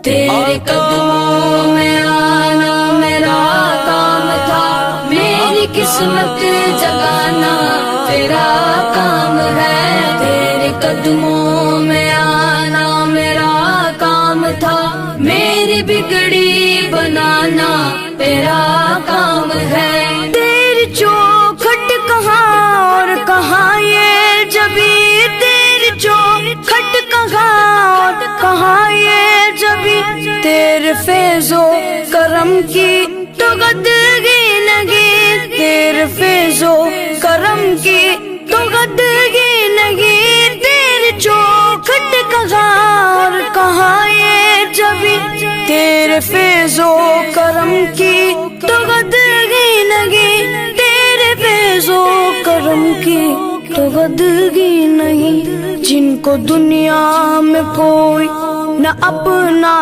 تیرے قدموں میں آنا میرا کام تھا، میری قسمت جگانا تیرا کام ہے۔ تیرے قدموں میں آنا میرا کام تھا، میری بگڑی بنانا تیرا کام ہے۔ تیری چوکھٹ کہاں اور کہاں یہ جبی، تیری چوکھٹ کہاں اور کہاں یہ جبی، تیرے فیض و کرم کی تو غدگی نہیں، تیرے فیض و کرم کی تو غدگی نہیں، تیری چوکھٹ کہاں اور کہاں یہ جبی، تیرے فیض و کرم کی تو غدگی نہیں، تیرے فیض و کرم کی تو غدگی نہیں۔ جن کو دنیا میں کوئی نہ اپنا